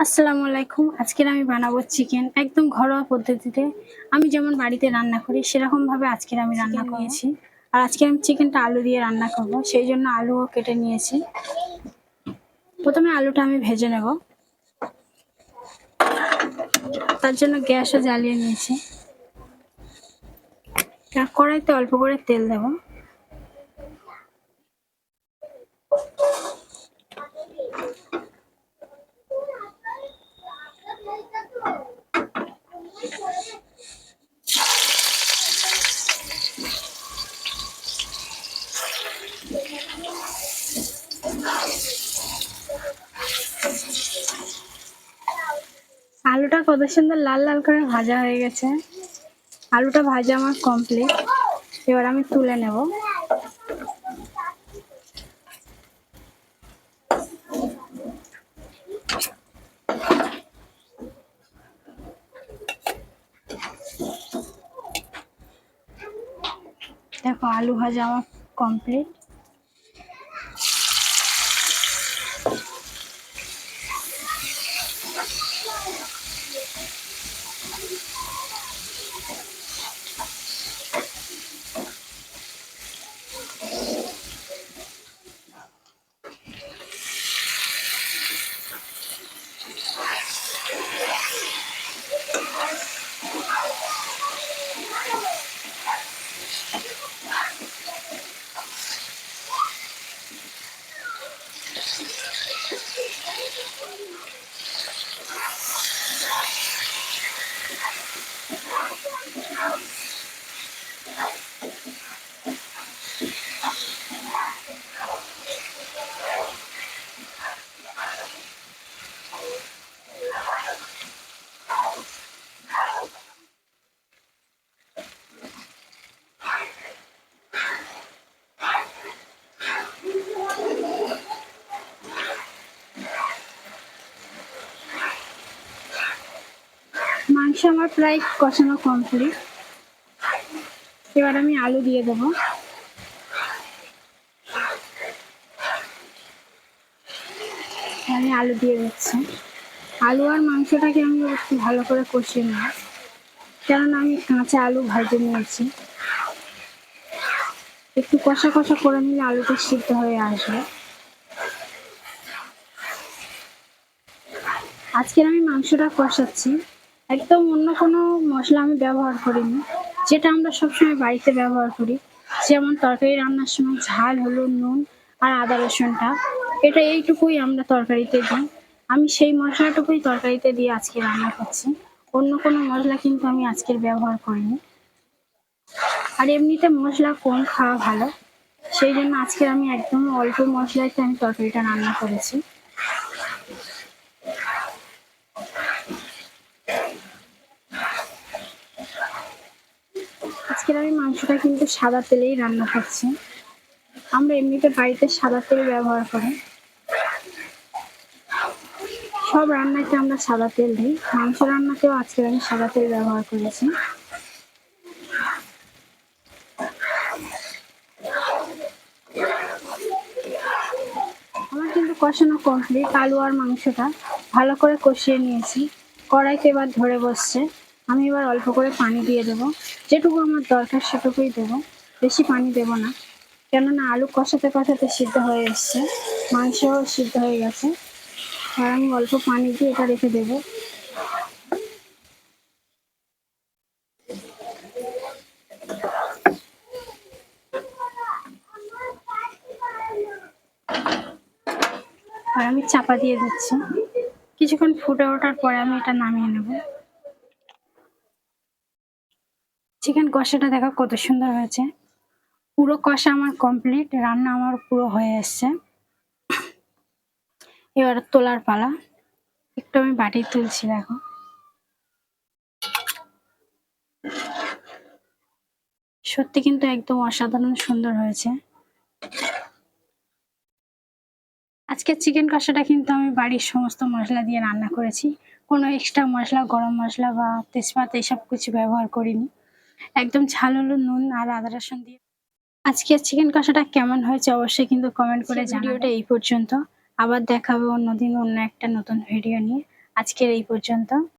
আসসালামু আলাইকুম। আজকের আমি বানাবো চিকেন একদম ঘরোয়া পদ্ধতিতে। আমি যেমন বাড়িতে রান্না করি সেরকমভাবে আজকের আমি রান্না নিয়েছি। আর আজকে আমি চিকেনটা আলু দিয়ে রান্না করব। সেইজন্য আলুও কেটে নিয়েছি। প্রথমে আলুটা আমি ভেজে নেব। তার জন্য গ্যাসও জ্বালিয়ে নিয়েছি। কড়াইতে অল্প করে তেল দেব। আলুটা কত সুন্দর লাল লাল করে ভাজা হয়ে গেছে। আলুটা ভাজা আমার কমপ্লিট। এবার আমি তুলে নেব। দেখো আলু ভাজা আমার কমপ্লিট। মাংস আমার প্রায় কষানো কমপ্লিট। এবার আমি আলু দিয়ে দেবো। আমি আলু দিয়ে দিচ্ছি। আলু আর মাংসটাকে আমি একটু ভালো করে কষিয়ে নেব, কেননা আমি কাঁচা আলু ভাজে নিয়েছি। একটু কষা কষা করে নিলে আলুটা সিদ্ধ হয়ে আসবে। আজকের আমি মাংসটা কষাচ্ছি, একদম অন্য কোনো মশলা আমি ব্যবহার করিনি, যেটা আমরা সবসময় বাড়িতে ব্যবহার করি। যেমন তরকারি রান্নার সময় ঝাল, হলুদ, নুন আর আদা রসুনটা, এটা এইটুকুই আমরা তরকারিতে দিই। আমি সেই মশলাটুকুই তরকারিতে দিয়ে আজকে রান্না করছি। অন্য কোনো মশলা কিন্তু আমি আজকের ব্যবহার করিনি। আর এমনিতে মশলা কম খাওয়া ভালো, সেই জন্য আজকে আমি একদম অল্প মশলাতে আমি তরকারিটা রান্না করেছি। আজকের আমি মাংসটা কিন্তু সাদা তেলেই রান্না করছি। আমরা এমনিতে বাড়িতে সাদা তেল ব্যবহার করি। সব রান্নাতে আমরা সাদা তেল দিই। মাংস রান্নাতেও আজকে আমি সাদা তেল ব্যবহার করেছি। আমার কিন্তু কষানো কমপ্লিট। আলু আর মাংসটা ভালো করে কষিয়ে নিয়েছি। কড়াইতে এবার ধরে বসছে। আমি এবার অল্প করে পানি দিয়ে দেবো। যেটুকু আমার দরকার সেটুকুই দেবো, বেশি পানি দেবো না, কেননা আলু কষাতে কষাতে সিদ্ধ হয়ে এসছে, মাংসও সিদ্ধ হয়ে গেছে। আর আমি অল্প পানি দিয়ে এটা রেখে দেবো। আর আমি চাপা দিয়ে দিচ্ছি। কিছুক্ষণ ফুটে ওঠার পরে আমি এটা নামিয়ে নেব। চিকেন কষাটা দেখো কত সুন্দর হয়েছে। পুরো কষা আমার কমপ্লিট, রান্না আমার পুরো হয়ে এসছে। এবার তোলার পালা। একটু আমি বাটি তুলছি। দেখো সত্যি কিন্তু একদম অসাধারণ সুন্দর হয়েছে। আজকে চিকেন কষাটা কিন্তু আমি বাড়ির সমস্ত মশলা দিয়ে রান্না করেছি। কোনো এক্সট্রা মশলা, গরম মশলা বা তেজপাত এসব কিছু ব্যবহার করিনি। একদম ঝাল, হলুদ, নুন আর আদা রসুন দিয়ে। আজকের চিকেন কষাটা কেমন হয়েছে অবশ্যই কিন্তু কমেন্ট করে জানাবেন। ভিডিওটা এই পর্যন্ত। আবার দেখা হবে অন্যদিন অন্য একটা নতুন ভিডিও নিয়ে। আজকের এই পর্যন্ত।